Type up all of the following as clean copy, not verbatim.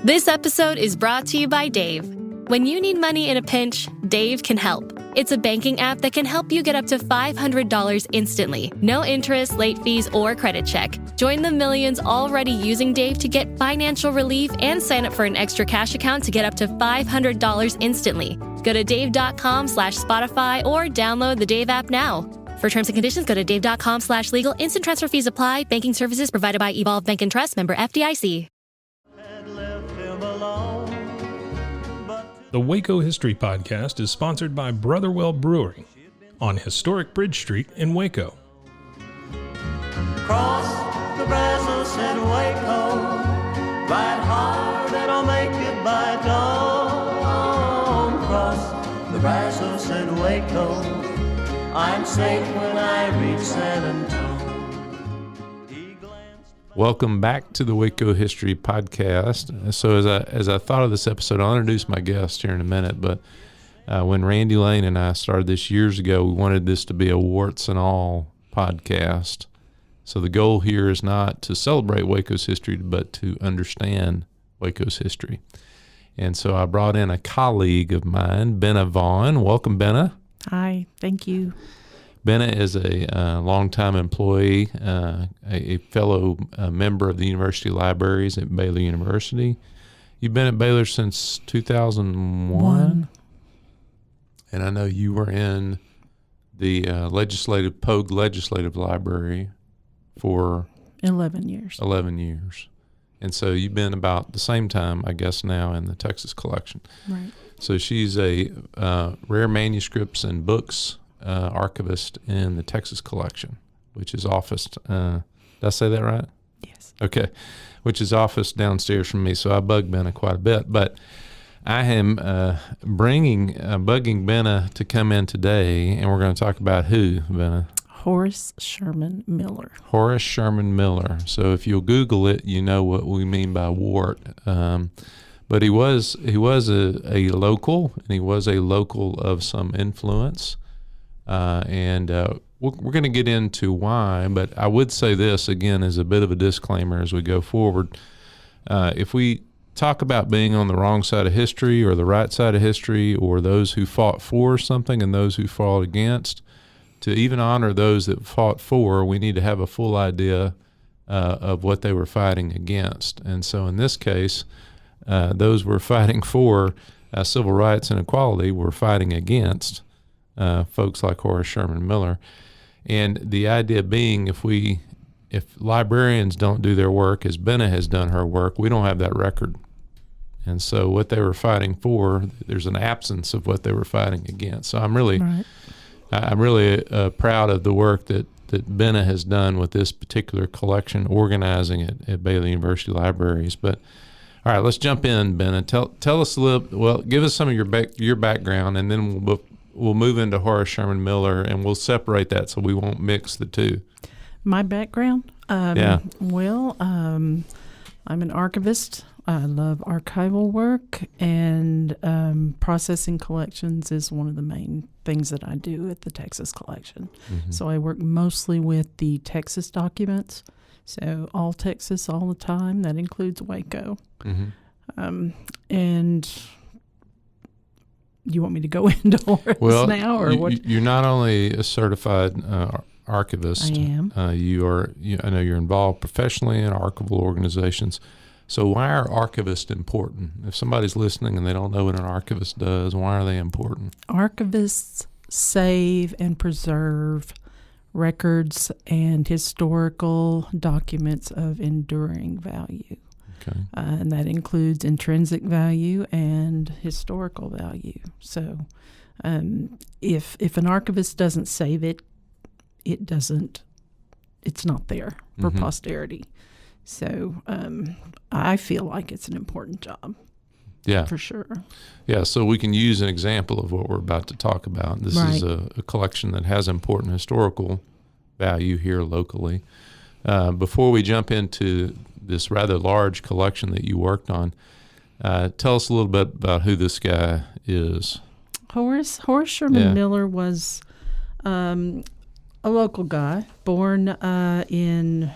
This episode is brought to you by Dave. When you need money in a pinch, Dave can help. It's a banking app that can help you get up to $500 instantly. No interest, late fees, or credit check. Join the millions already using Dave to get financial relief and sign up for an extra cash account to get up to $500 instantly. Go to dave.com/Spotify or download the Dave app now. For terms and conditions, go to dave.com/legal. Instant transfer fees apply. Banking services provided by Evolve Bank and Trust, member FDIC. The Waco History Podcast is sponsored by Brotherwell Brewery on historic Bridge Street in Waco. Cross the Brazos at Waco, ride hard and I'll make it by dawn. Cross the Brazos at Waco, I'm safe when I reach San Antonio. Welcome back to the Waco History Podcast. So as I thought of this episode, I'll introduce my guest here in a minute, but when Randy Lane and I started this years ago, we wanted this to be a warts and all podcast. So the goal here is not to celebrate Waco's history, but to understand Waco's history. And so I brought in a colleague of mine, Benna Vaughan. Welcome, Benna. Hi, thank you. Benna is a longtime employee, a fellow member of the University Libraries at Baylor University. You've been at Baylor since 2001, and I know you were in the Pogue Legislative Library for 11 years. 11 years. And so you've been about the same time, I guess, now in the Texas Collection. Right. So she's a rare manuscripts and books archivist in the Texas Collection, which is officed. Did I say that right? Yes. Okay. Which is officed downstairs from me. So I bug Benna quite a bit. But I am bugging Benna to come in today, and we're going to talk about who, Benna? Horace Sherman Miller. Horace Sherman Miller. So if you'll Google it, you know what we mean by wart. But he was a local, and he was a local of some influence. And we're going to get into why, but I would say this, again, as a bit of a disclaimer as we go forward. If we talk about being on the wrong side of history or the right side of history, or those who fought for something and those who fought against, to even honor those that fought for, we need to have a full idea of what they were fighting against. And so in this case, those were fighting for civil rights and equality were fighting against folks like Horace Sherman Miller. And the idea being, if librarians don't do their work as Benna has done her work, we don't have that record. And so what they were fighting for, there's an absence of what they were fighting against. So I'm really proud of the work that Benna has done with this particular collection, organizing it at Baylor University Libraries. But all right, let's jump in, Benna. Tell us a little. Well, give us some of your background, and then we'll move into Horace Sherman Miller, and we'll separate that so we won't mix the two. My background? Yeah. Well, I'm an archivist. I love archival work, and processing collections is one of the main things that I do at the Texas Collection. Mm-hmm. So I work mostly with the Texas documents, so all Texas all the time. That includes Waco. Mm-hmm. And you want me to go into Horace now, or what? You're not only a certified archivist. I am. I know you're involved professionally in archival organizations. So why are archivists important? If somebody's listening and they don't know what an archivist does, why are they important? Archivists save and preserve records and historical documents of enduring value. Okay. And that includes intrinsic value and historical value. So if an archivist doesn't save it, it's not there for mm-hmm. posterity. So I feel like it's an important job. Yeah. For sure. Yeah, so we can use an example of what we're about to talk about. This right. is a collection that has important historical value here locally. Before we jump into this rather large collection that you worked on, tell us a little bit about who this guy is. Horace Sherman Miller was a local guy, born in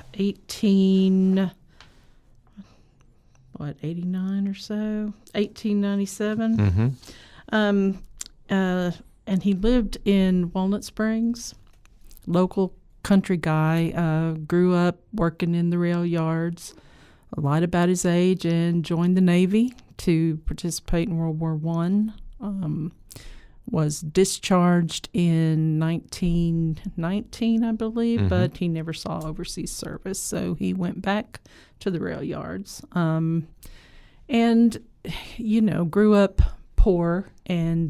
89 or so, 1897. Mm-hmm. And he lived in Walnut Springs, local country guy, grew up working in the rail yards, lied about his age, and joined the Navy to participate in World War I. Was discharged in 1919, I believe, but he never saw overseas service, so he went back to the rail yards. And, grew up poor and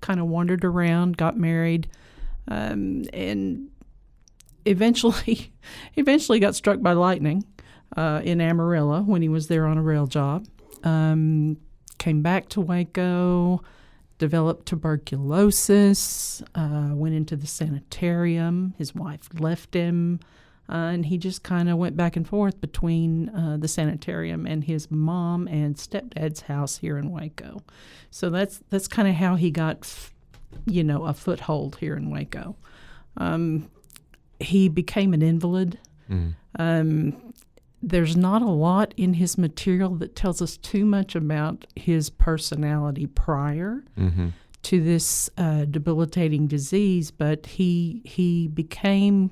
kind of wandered around, got married, and eventually got struck by lightning in Amarillo when he was there on a rail job. Came back to Waco, developed tuberculosis, went into the sanitarium. His wife left him, and he just kind of went back and forth between the sanitarium and his mom and stepdad's house here in Waco. So that's kind of how he got, a foothold here in Waco. He became an invalid. There's not a lot in his material that tells us too much about his personality prior to this debilitating disease, but he became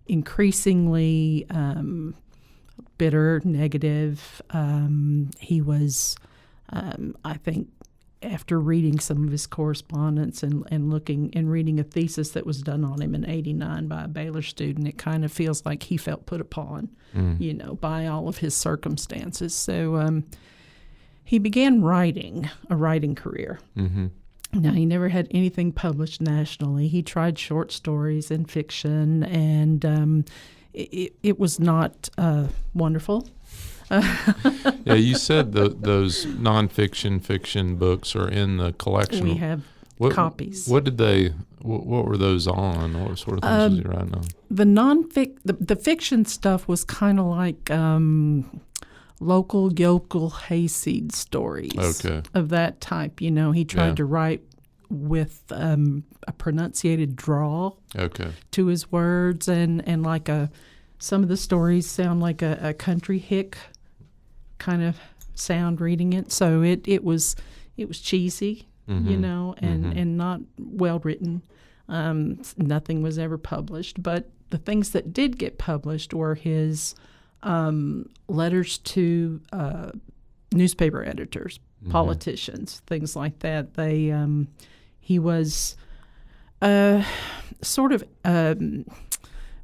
increasingly bitter, negative. He was, I think, after reading some of his correspondence and looking and reading a thesis that was done on him in 89 by a Baylor student, it kind of feels like he felt put upon, by all of his circumstances. So he began a writing career. Now, he never had anything published nationally. He tried short stories and fiction, and it was not wonderful. Yeah, you said those nonfiction, fiction books are in the collection. We have copies. What were those on? What sort of things was he writing on? The fiction stuff was kind of like local yokel hayseed stories of that type. He tried to write with a pronunciated drawl to his words, and like some of the stories sound like a country hick kind of sound reading it. So it was cheesy, and not well written. Nothing was ever published, but the things that did get published were his letters to newspaper editors, politicians, things like that. He was sort of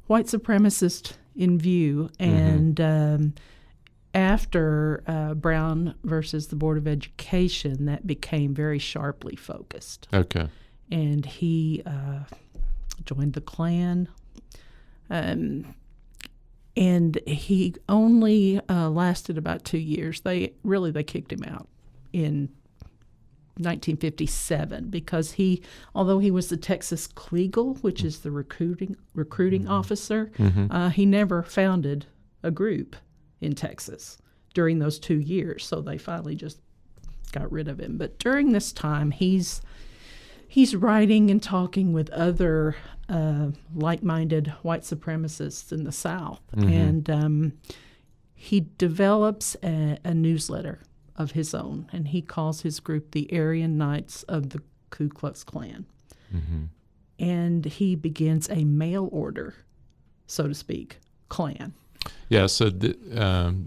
white supremacist in view, and after Brown versus the Board of Education, that became very sharply focused. And he joined the Klan, and he only lasted about 2 years. They kicked him out in 1957 because although he was the Texas Kleagle, which is the recruiting officer, he never founded a group in Texas during those 2 years. So they finally just got rid of him. But during this time, he's writing and talking with other like-minded white supremacists in the South, and he develops a newsletter of his own, and he calls his group the Aryan Knights of the Ku Klux Klan. And he begins a mail order, so to speak, Klan. Yeah, so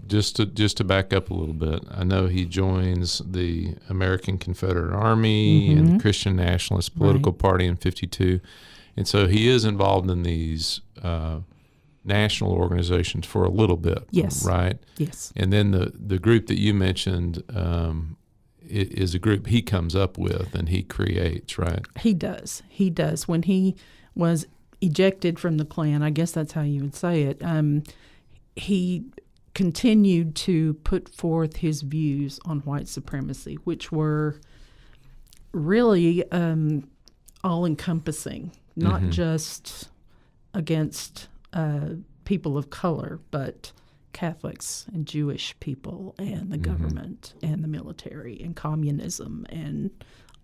just to back up a little bit, I know he joins the American Confederate Army and the Christian Nationalist political party in 1952. And so he is involved in these national organizations for a little bit, right? Yes. And then the group that you mentioned is a group he comes up with and he creates, right? He does. When he was ejected from the Klan, I guess that's how you would say it, he continued to put forth his views on white supremacy, which were really all-encompassing, not just against people of color, but Catholics and Jewish people and the government and the military and communism and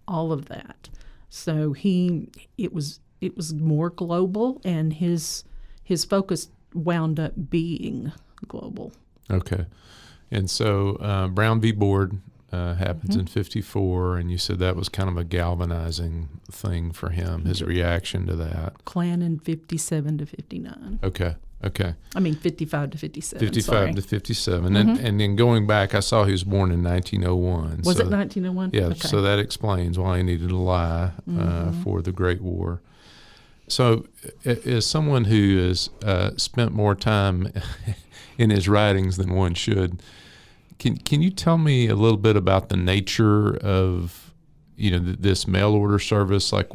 all of that. So it was more global, and his focus wound up being global. Okay. And so Brown v. Board happens in 54, and you said that was kind of a galvanizing thing for him, his reaction to that. Klan in 57 to 59. Okay. I mean 55 to 57. 55 sorry. to 57. And then going back, I saw he was born in 1901. Was it 1901? Yeah, Okay. so that explains why he needed to lie for the Great War. So as someone who has spent more time in his writings than one should, can you tell me a little bit about the nature of, this mail order service? Like,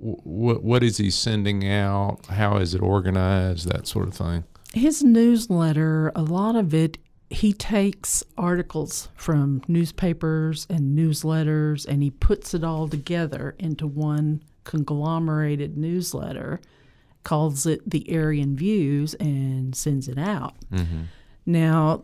what is he sending out? How is it organized? That sort of thing. His newsletter, a lot of it, he takes articles from newspapers and newsletters, and he puts it all together into one conglomerated newsletter, calls it the Aryan Views, and sends it out. Mm-hmm. Now,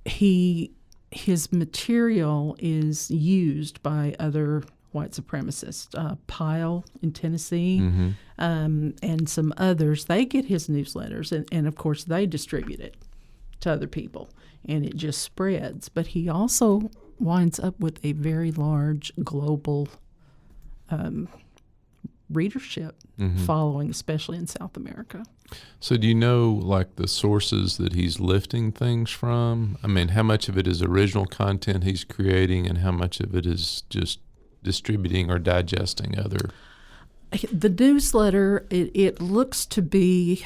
his material is used by other white supremacists, Pyle in Tennessee, and some others. They get his newsletters, and of course they distribute it to other people, and it just spreads. But he also winds up with a very large global readership following, especially in South America. So do you know, like, the sources that he's lifting things from? I mean, how much of it is original content he's creating, and how much of it is just distributing or digesting other? The newsletter, it looks to be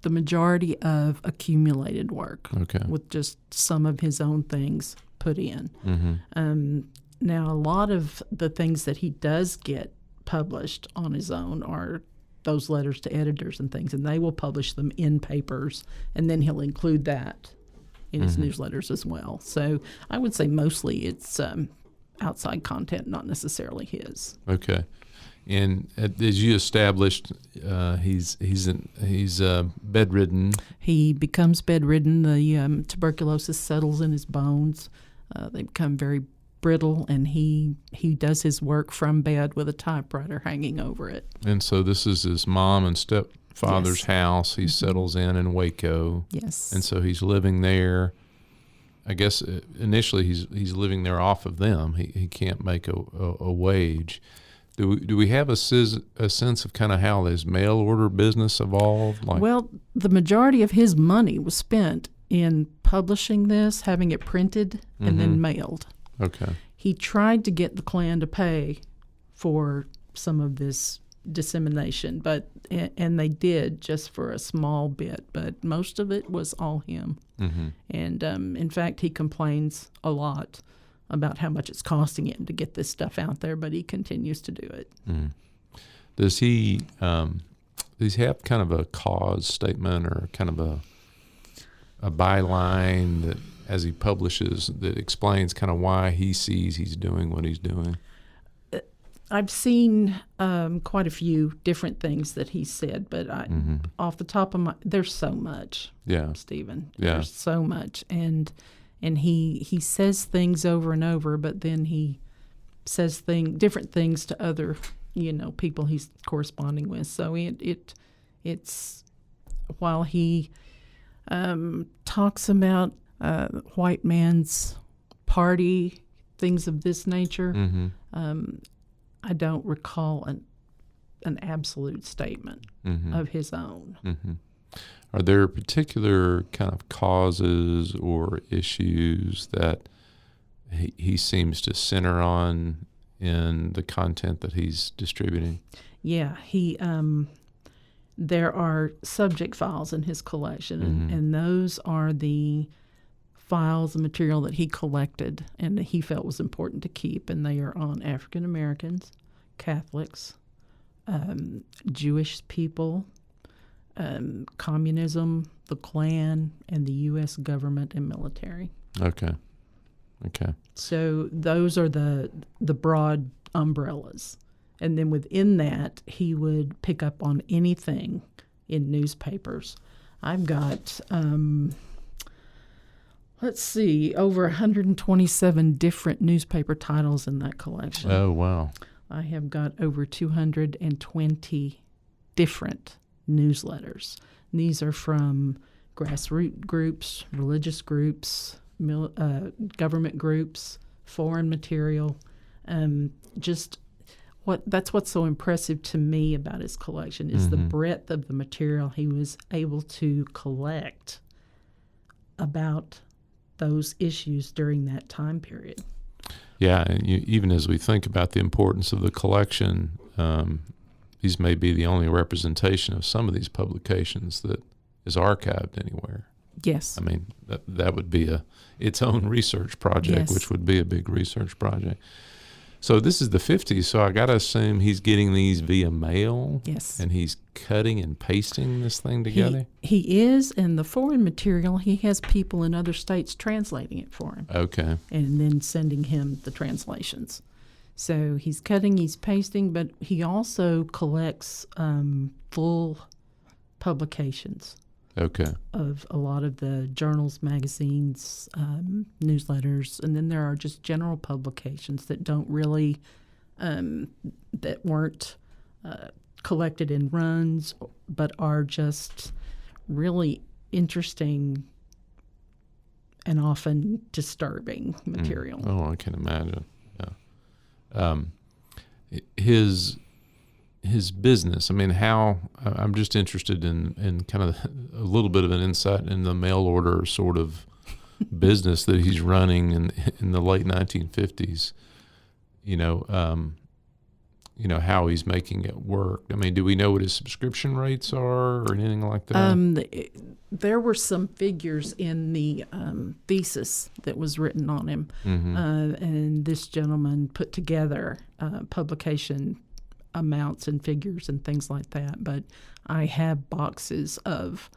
the majority of accumulated work, with just some of his own things put in. Now, a lot of the things that he does get published on his own are those letters to editors and things, and they will publish them in papers, and then he'll include that in his newsletters as well. So I would say mostly it's outside content, not necessarily his. Okay. And as you established, he's bedridden. He becomes bedridden. The tuberculosis settles in his bones. They become very brittle, and he does his work from bed with a typewriter hanging over it. And so this is his mom and stepfather's house. He settles in Waco. Yes. And so he's living there. I guess initially he's living there off of them. He can't make a wage. Do we have a sense of kind of how his mail order business evolved? Well, the majority of his money was spent in publishing this, having it printed, and then mailed. Okay. He tried to get the Klan to pay for some of this dissemination, and they did, just for a small bit, but most of it was all him. And in fact, he complains a lot about how much it's costing him to get this stuff out there, but he continues to do it. Does he have kind of a cause statement or kind of a byline that, as he publishes, that explains kind of why he sees he's doing what he's doing? I've seen quite a few different things that he said, but off the top of my, there's so much. Yeah, Stephen. Yeah. There's so much, and he says things over and over, but then he says different things to other people he's corresponding with. So it's while he talks about white man's party, things of this nature. I don't recall an absolute statement of his own. Are there particular kind of causes or issues that he seems to center on in the content that he's distributing? Yeah, there are subject files in his collection, and those are the files and material that he collected and that he felt was important to keep, and they are on African Americans, Catholics, Jewish people, communism, the Klan, and the U.S. government and military. Okay. So those are the broad umbrellas. And then within that, he would pick up on anything in newspapers. I've got, over 127 different newspaper titles in that collection. Oh, wow. I have got over 220 different newsletters. These are from grassroots groups, religious groups, government groups, foreign material. That's what's so impressive to me about his collection is the breadth of the material he was able to collect about those issues during that time period. Yeah, and even as we think about the importance of the collection, these may be the only representation of some of these publications that is archived anywhere. Yes. I mean, that would be its own research project, Yes. which would be a big research project. So this is the 50s, so I got to assume he's getting these via mail. Yes. And he's cutting and pasting this thing together? He is, and the foreign material, he has people in other states translating it for him. Okay. And then sending him the translations. So he's cutting, he's pasting, but he also collects full publications. Okay. Of a lot of the journals, magazines, newsletters, and then there are just general publications that don't really, that weren't collected in runs, but are just really interesting and often disturbing material. Oh, I can imagine. Yeah. His business, I mean, I'm just interested in kind of a little bit of an insight in the mail order sort of business that he's running in the late 1950s, how he's making it work. I mean, do we know what his subscription rates are or anything like that? There were some figures in the thesis that was written on him, and this gentleman put together publication amounts and figures and things like that. But I have boxes of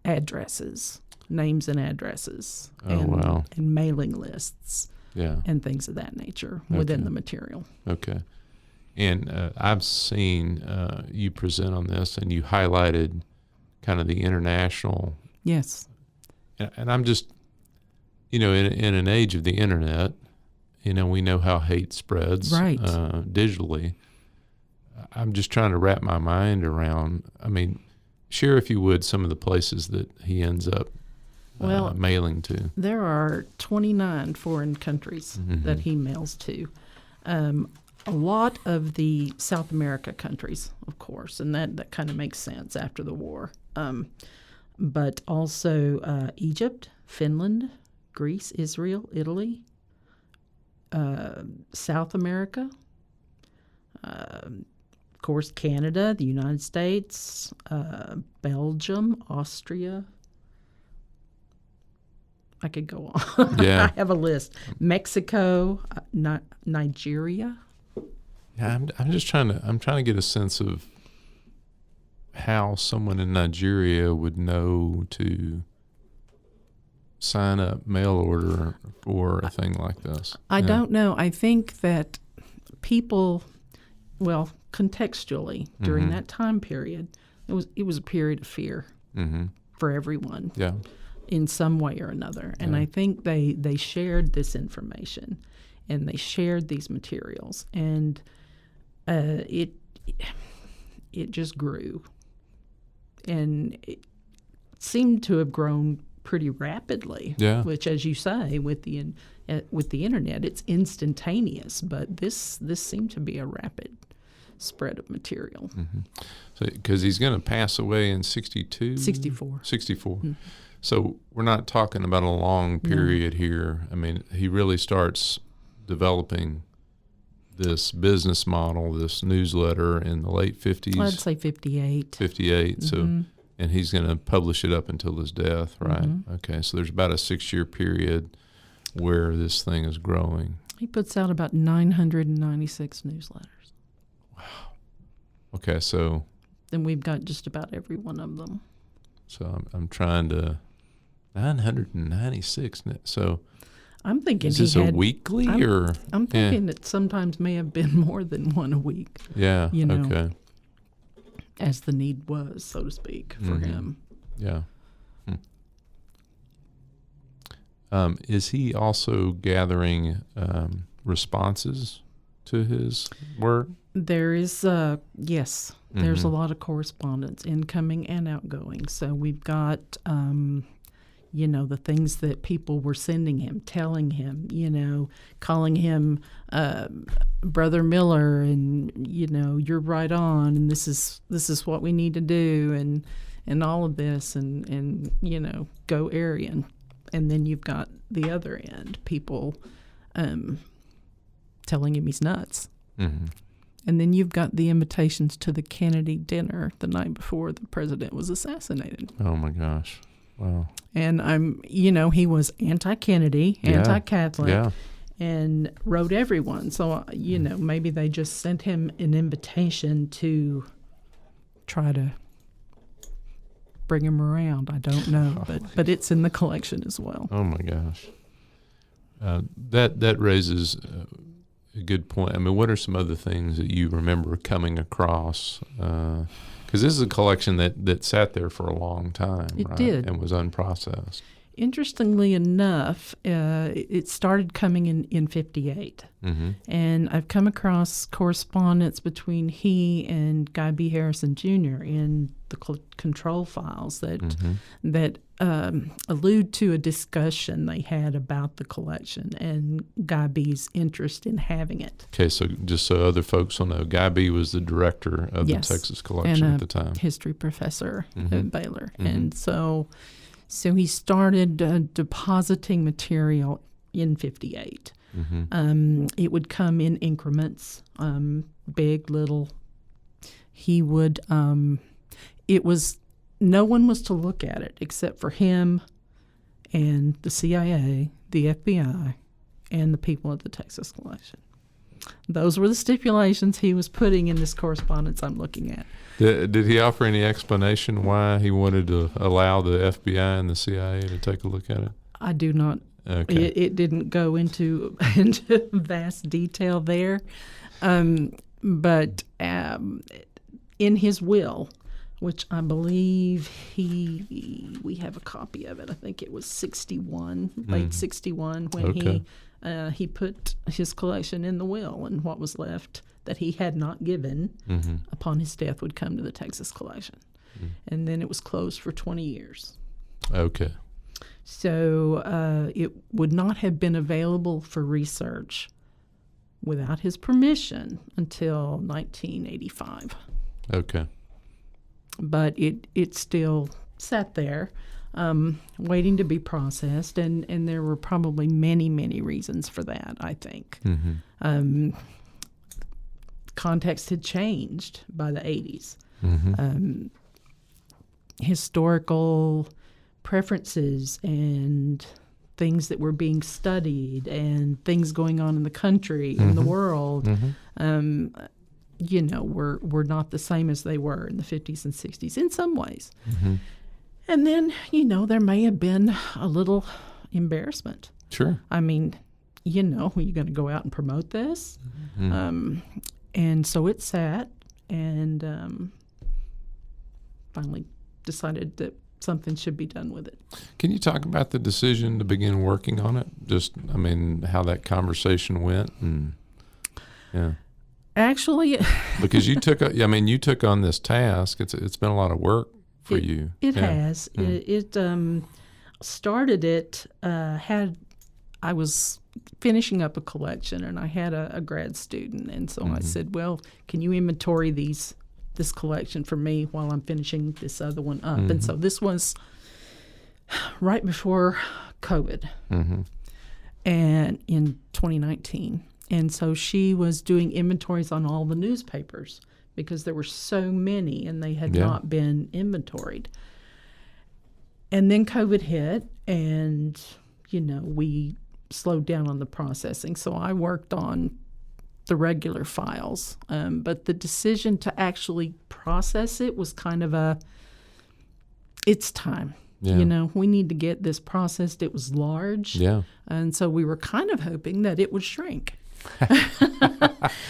addresses, names and addresses, and mailing lists, and things of that nature within the material. Okay. And I've seen you present on this, and you highlighted kind of the international. Yes. And I'm just, in an age of the internet, we know how hate spreads digitally. I'm just trying to wrap my mind around, share, if you would, some of the places that he ends up mailing to. There are 29 foreign countries that he mails to. A lot of the South America countries, of course, and that kind of makes sense after the war. But also Egypt, Finland, Greece, Israel, Italy, South America, of course, Canada, the United States, Belgium, Austria. I could go on. Yeah. I have a list. Mexico, Nigeria. Yeah, I'm just trying to get a sense of how someone in Nigeria would know to sign up mail order for a thing like this. I don't know. I think that people, contextually during that time period, it was a period of fear for everyone. Yeah. In some way or another. And I think they shared this information and they shared these materials, and it just grew. And it seemed to have grown pretty rapidly, which, as you say, with the internet, it's instantaneous, but this seemed to be a rapid spread of material. So, because he's going to pass away in 62? 64. 64. So we're not talking about a long period here. He really starts developing this business model, this newsletter in the late 50s. I'd say 58. 58. So, and he's going to publish it up until his death, right? Okay. So there's about a 6-year period where this thing is growing. He puts out about 996 newsletters. Wow. Okay. So. Then we've got just about every one of them. So I'm trying to 996. So I'm thinking is this a weekly or? I'm thinking it sometimes may have been more than one a week. Yeah. Okay. As the need was, so to speak, for him. Yeah. Is he also gathering responses to his work? There is, yes, there's a lot of correspondence, incoming and outgoing. So we've got, the things that people were sending him, telling him, calling him Brother Miller, and you're right on, and this is what we need to do, and all of this, and go Aryan. And then you've got the other end, people telling him he's nuts. Mm-hmm. And then you've got the invitations to the Kennedy dinner the night before the president was assassinated. Oh, my gosh. Wow. And he was anti-Kennedy, anti-Catholic, and wrote everyone. So, maybe they just sent him an invitation to try to bring him around. I don't know, but it's in the collection as well. Oh, my gosh. That raises a good point. I mean, what are some other things that you remember coming across? Because this is a collection that sat there for a long time, It did. And was unprocessed. Interestingly enough, it started coming in 58. Mm-hmm. And I've come across correspondence between he and Guy B. Harrison Jr. in the control files that allude to a discussion they had about the collection and Guy B.'s interest in having it. Okay, so just so other folks will know, Guy B. was the director of the Texas collection and at the time. History professor at Baylor. Mm-hmm. And so he started depositing material in 58. Mm-hmm. It would come in increments, big, little. He would, no one was to look at it except for him and the CIA, the FBI, and the people at the Texas collection. Those were the stipulations he was putting in this correspondence I'm looking at. Did he offer any explanation why he wanted to allow the FBI and the CIA to take a look at it? I do not. Okay. It didn't go into vast detail there. But in his will, which I believe we have a copy of it. I think it was 61, late 61, when he put his collection in the will, and what was left that he had not given upon his death would come to the Texas collection. Mm-hmm. And then it was closed for 20 years. Okay. So it would not have been available for research without his permission until 1985. Okay. But it still sat there, waiting to be processed, and there were probably many, many reasons for that, I think. Mm-hmm. Context had changed by the 80s. Mm-hmm. Historical preferences and things that were being studied and things going on in the country, in the world, were not the same as they were in the 50s and 60s in some ways. Mm-hmm. And then, there may have been a little embarrassment. Sure. I mean, are you going to go out and promote this? Mm-hmm. And so it sat, and finally decided that something should be done with it. Can you talk about the decision to begin working on it? How that conversation went? And yeah. Actually, because you took on this task. It's been a lot of work for you. It has. Yeah. It started. I was finishing up a collection, and I had a grad student, and so I said, "Well, can you inventory this collection for me while I'm finishing this other one up?" And so this was right before COVID, and in 2019. And so she was doing inventories on all the newspapers because there were so many and they had not been inventoried. And then COVID hit, and, we slowed down on the processing. So I worked on the regular files. But the decision to actually process it was kind of it's time. Yeah. We need to get this processed. It was large. Yeah. And so we were kind of hoping that it would shrink.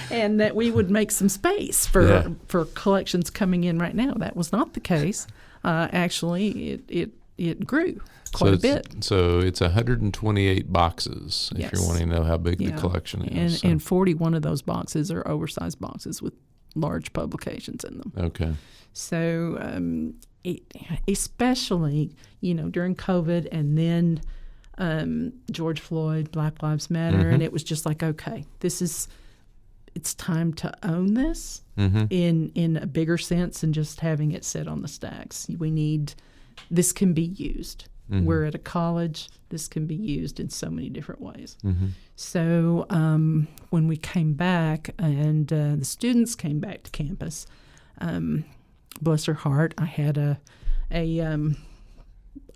And that we would make some space for collections coming in right now. That was not the case. Actually, it it grew quite a bit. So it's 128 boxes, if Yes. you're wanting to know how big the Yeah. collection is. And 41 of those boxes are oversized boxes with large publications in them. Okay. So especially, during COVID and then George Floyd, Black Lives Matter, and it was just like, okay, it's time to own this in a bigger sense than just having it sit on the stacks. This can be used. We're at a college. This can be used in so many different ways. So when we came back and the students came back to campus, bless her heart, I had a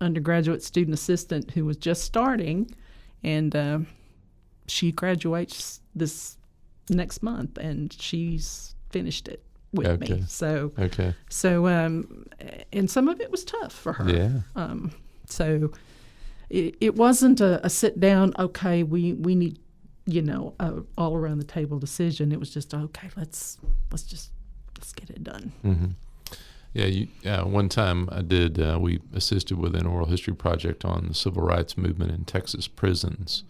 undergraduate student assistant who was just starting, and she graduates this next month, and she's finished it with me. So and some of it was tough for her. Yeah. So it wasn't a sit down, okay, we need, a all around the table decision. It was just, okay, let's get it done. Yeah, one time I did, we assisted with an oral history project on the civil rights movement in Texas prisons.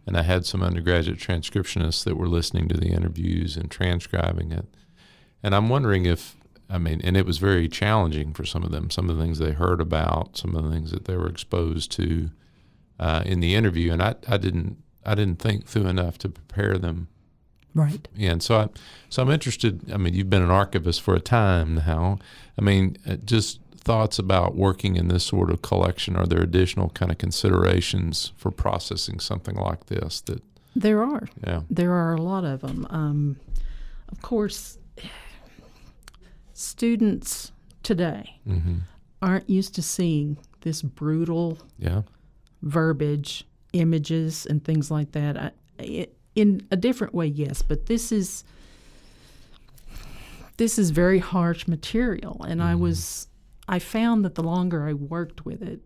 And I had some undergraduate transcriptionists that were listening to the interviews and transcribing it. And I'm wondering and it was very challenging for some of them, some of the things they heard about, some of the things that they were exposed to in the interview. And I didn't think through enough to prepare them. Right. Yeah, and so I'm interested. You've been an archivist for a time now. Just thoughts about working in this sort of collection. Are there additional kind of considerations for processing something like this? There are. Yeah. There are a lot of them. Of course, students today aren't used to seeing this brutal verbiage, images, and things like that. In a different way, yes, but this is very harsh material, and I found that the longer I worked with it,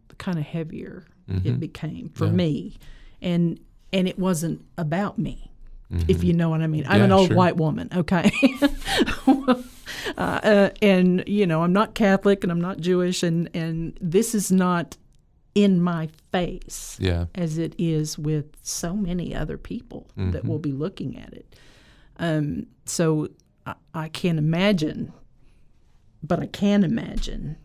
the kind of heavier it became for me, and it wasn't about me, if you know what I mean. I'm an old white woman, okay, and I'm not Catholic and I'm not Jewish, and this is not in my face as it is with so many other people that will be looking at it. So I can't imagine, but I can imagine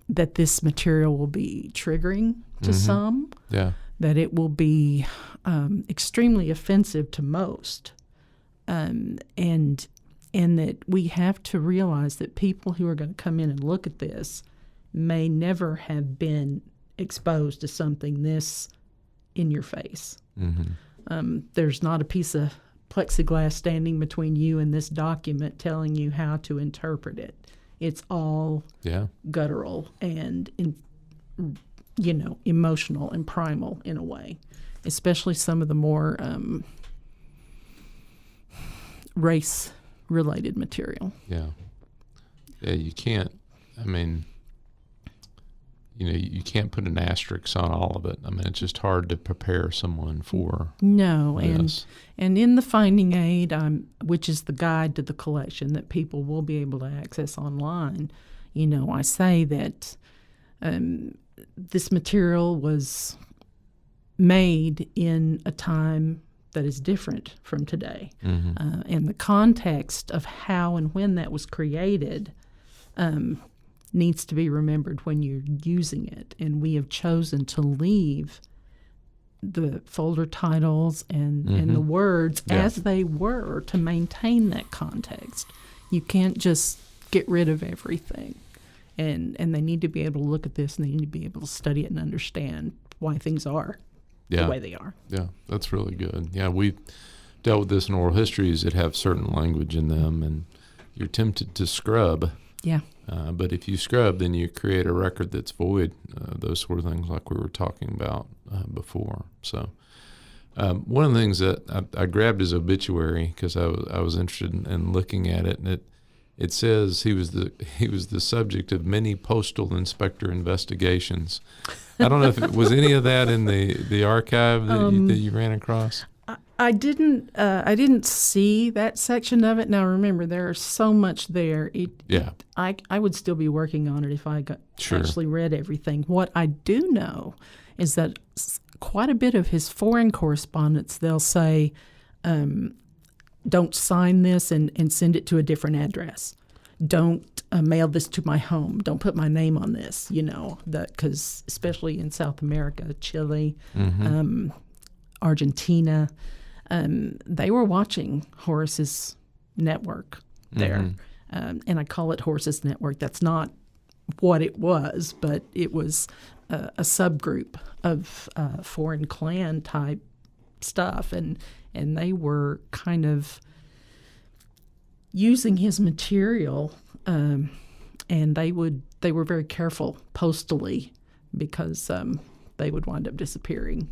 that this material will be triggering to some, that it will be extremely offensive to most, and that we have to realize that people who are going to come in and look at this may never have been exposed to something this in your face. There's not a piece of plexiglass standing between you and this document telling you how to interpret it. It's all guttural and, emotional and primal in a way, especially some of the more race-related material. Yeah, you can't, you can't put an asterisk on all of it. It's just hard to prepare someone for this. And in the finding aid, which is the guide to the collection that people will be able to access online, I say that this material was made in a time that is different from today. And the context of how and when that was created needs to be remembered when you're using it. And we have chosen to leave the folder titles and the words as they were to maintain that context. You can't just get rid of everything. And they need to be able to look at this, and they need to be able to study it and understand why things are the way they are. Yeah, that's really good. Yeah, we've dealt with this in oral histories that have certain language in them, and you're tempted to scrub. Yeah. But if you scrub, then you create a record that's void, those sort of things like we were talking about before. So one of the things that I grabbed his obituary because I was interested in looking at it, and it says he was the subject of many postal inspector investigations. I don't know if it was any of that in the archive that you ran across. I didn't see that section of it. Now remember, there's so much there. I would still be working on it if I actually read everything. What I do know is that quite a bit of his foreign correspondence, they'll say, don't sign this and send it to a different address. Don't mail this to my home. Don't put my name on this, because especially in South America, Chile, Argentina, they were watching Horace's network there. And I call it Horace's network. That's not what it was, but it was a subgroup of foreign clan type stuff. And they were kind of using his material, and they were very careful postally because they would wind up disappearing.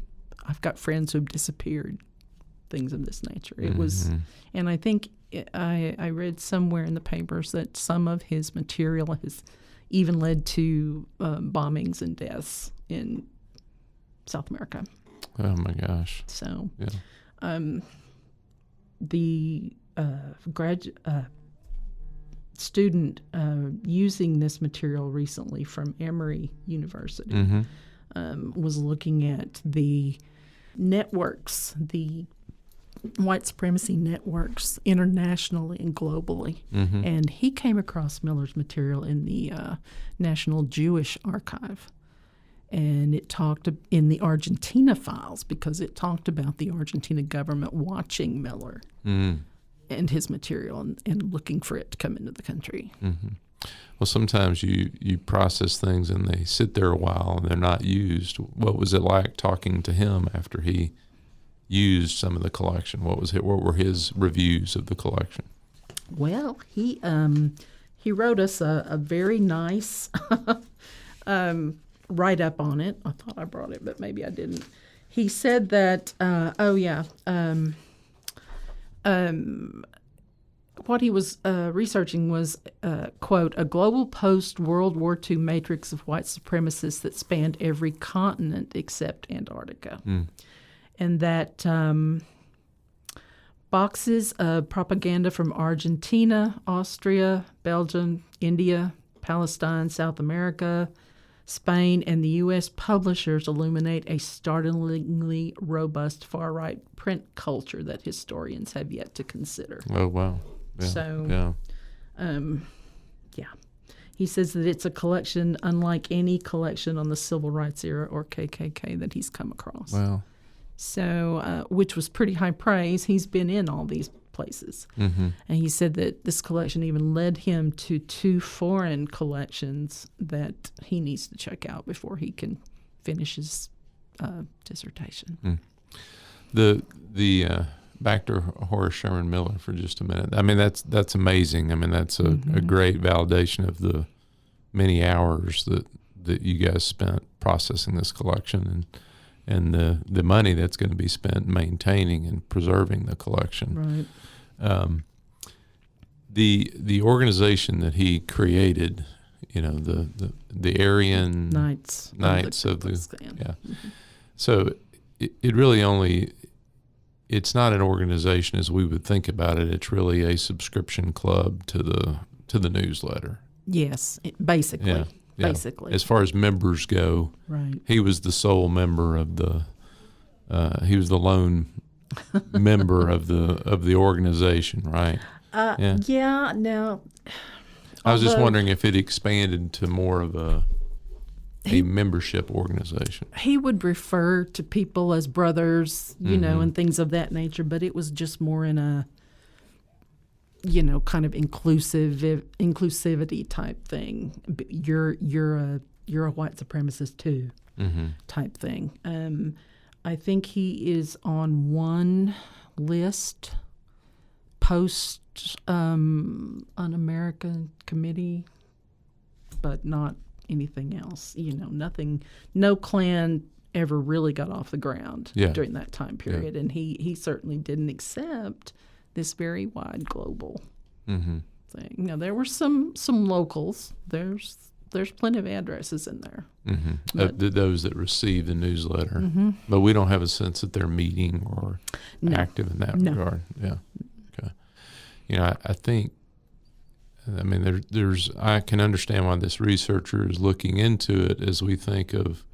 I've got friends who've disappeared, things of this nature. It was, and I think I read somewhere in the papers that some of his material has even led to bombings and deaths in South America. Oh my gosh! So, yeah. The student using this material recently from Emory University was looking at the networks, the white supremacy networks internationally and globally. And he came across Miller's material in the National Jewish Archive. And it talked in the Argentina files because it talked about the Argentina government watching Miller and his material and looking for it to come into the country. Well, sometimes you process things and they sit there a while and they're not used. What was it like talking to him after he used some of the collection? What were his reviews of the collection? Well, he wrote us a very nice write-up on it. I thought I brought it, but maybe I didn't. He said that, what he was researching was, quote, a global post-World War II matrix of white supremacists that spanned every continent except Antarctica. And that boxes of propaganda from Argentina, Austria, Belgium, India, Palestine, South America, Spain, and the U.S. publishers illuminate a startlingly robust far-right print culture that historians have yet to consider. Oh, wow. Yeah. So, he says that it's a collection unlike any collection on the Civil Rights era or KKK that he's come across. Wow. So, which was pretty high praise. He's been in all these places. And he said that this collection even led him to 2 foreign collections that he needs to check out before he can finish his dissertation. The back to Horace Sherman Miller for just a minute. I mean, that's amazing. I mean, that's a great validation of the many hours that you guys spent processing this collection and the money that's going to be spent maintaining and preserving the collection. Right. The organization that he created, the Aryan Knights of the So it really it's not an organization as we would think about it. It's really a subscription club to the newsletter. Yes, basically. Yeah. Basically, as far as members go, right. He was the sole member of he was the lone member of the organization, right? Yeah. Now, I was just wondering if it expanded to more of a membership organization. He would refer to people as brothers, and things of that nature, but it was just more in a kind of inclusivity type thing. You're a white supremacist too, type thing. I think he is on one list, post Un-American Committee, but not anything else. Nothing. No Klan ever really got off the ground during that time period, and he certainly didn't accept this very wide global thing. Now there were some locals. There's there's plenty of addresses in there. Those that receive the newsletter. But we don't have a sense that they're meeting or active in that regard. Yeah. Okay. You know, I think, I mean, I can understand why this researcher is looking into it as we think of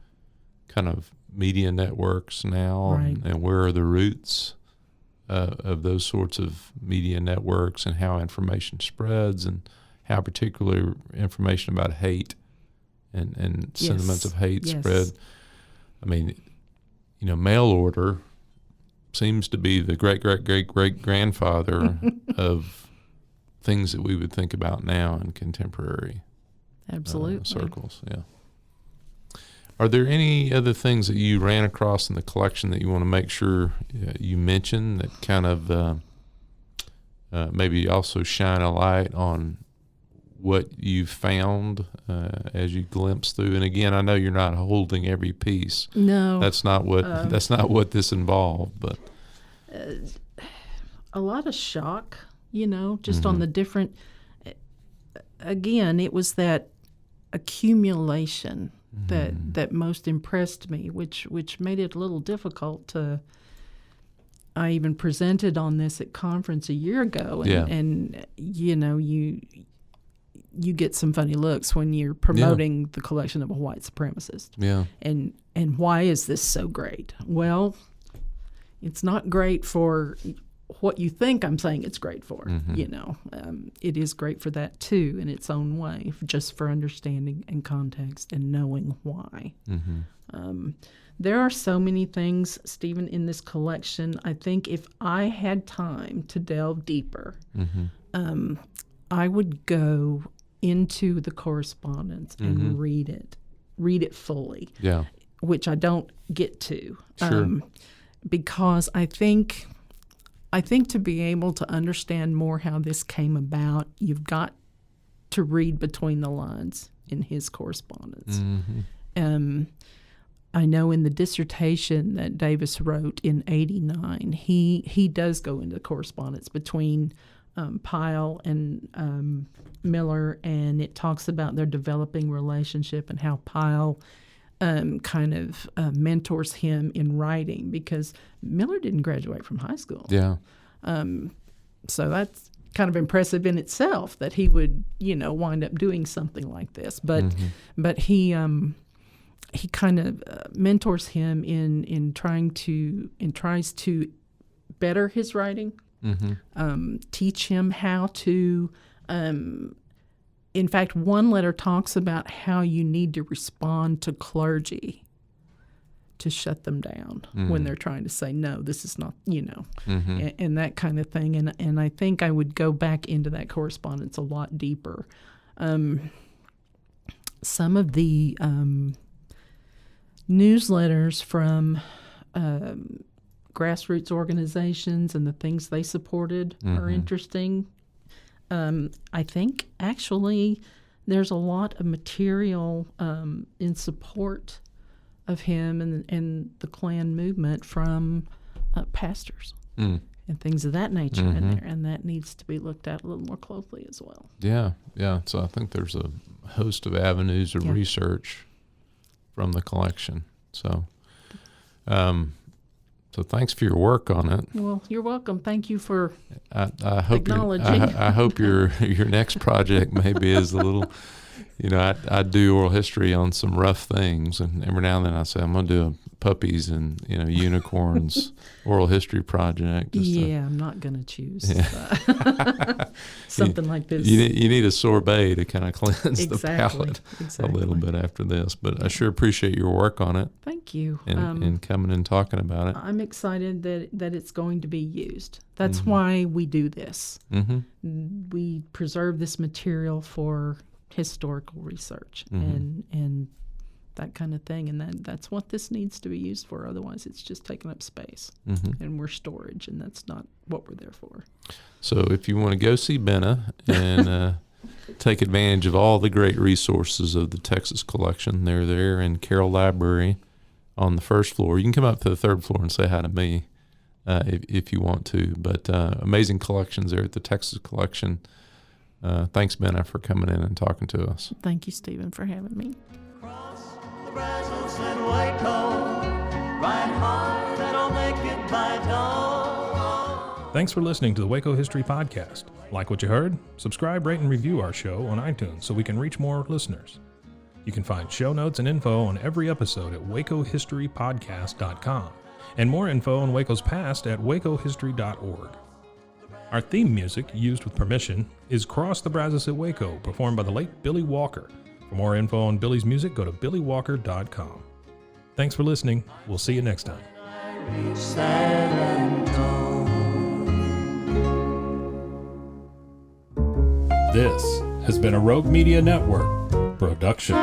kind of media networks now, and where are the roots of those sorts of media networks, and how information spreads, and how particular information about hate and sentiments of hate spread. I mean, you know, mail order seems to be the great-great-great-great-grandfather of things that we would think about now in contemporary circles. Yeah. Are there any other things that you ran across in the collection that you want to make sure you mention that kind of maybe also shine a light on what you found as you glimpse through? And again, I know you're not holding every piece. No, that's not what this involved. But a lot of shock, you know, just on the different. Again, it was that accumulation that most impressed me, which made it a little difficult to. I even presented on this at conference a year ago, and you know, you get some funny looks when you're promoting the collection of a white supremacist. Yeah. And why is this so great? Well, it's not great for what you think I'm saying it's great for. You know, it is great for that too in its own way, just for understanding and context and knowing why. There are so many things, Stephen, in this collection. I think if I had time to delve deeper, I would go into the correspondence and read it fully, which I don't get to, because I think to be able to understand more how this came about, you've got to read between the lines in his correspondence. I know in the dissertation that Davis wrote in '89, he does go into correspondence between Pyle and Miller, and it talks about their developing relationship and how Pyle kind of mentors him in writing, because Miller didn't graduate from high school. Yeah. So that's kind of impressive in itself that he would, you know, wind up doing something like this. But he kind of mentors him in tries to better his writing. Teach him how to, in fact, one letter talks about how you need to respond to clergy to shut them down when they're trying to say, no, this is not, you know, and that kind of thing. And I think I would go back into that correspondence a lot deeper. Some of the newsletters from grassroots organizations and the things they supported are interesting. I think actually there's a lot of material in support of him and the Klan movement from pastors and things of that nature in there, and that needs to be looked at a little more closely as well. Yeah. So I think there's a host of avenues of research from the collection. So so thanks for your work on it. Well, you're welcome. Thank you for I hope acknowledging. I hope your next project maybe is a little, you know, I do oral history on some rough things, and every now and then I say I'm going to do a puppies and, you know, unicorns oral history project. I'm not going to choose something like this. You need a sorbet to kind of cleanse the palate a little bit after this, but I sure appreciate your work on it. Thank you. And coming and talking about it. I'm excited that it's going to be used. That's why we do this. We preserve this material for historical research and that kind of thing, and that's what this needs to be used for. Otherwise, it's just taking up space, and we're storage, and that's not what we're there for. So if you want to go see Benna and take advantage of all the great resources of the Texas collection, they're there in Carroll Library on the first floor. You can come up to the third floor and say hi to me if you want to. But amazing collections there at the Texas collection. Thanks, Benna, for coming in and talking to us. Thank you, Stephen, for having me. Cross the Brazos and Waco, ride hard and I'll make it by dawn. Thanks for listening to the Waco History Podcast. Like what you heard? Subscribe, rate, and review our show on iTunes so we can reach more listeners. You can find show notes and info on every episode at wacohistorypodcast.com and more info on Waco's past at wacohistory.org. Our theme music, used with permission, is Cross the Brazos at Waco, performed by the late Billy Walker. For more info on Billy's music, go to billywalker.com. Thanks for listening. We'll see you next time. Reach San Antone. This has been a Rogue Media Network production.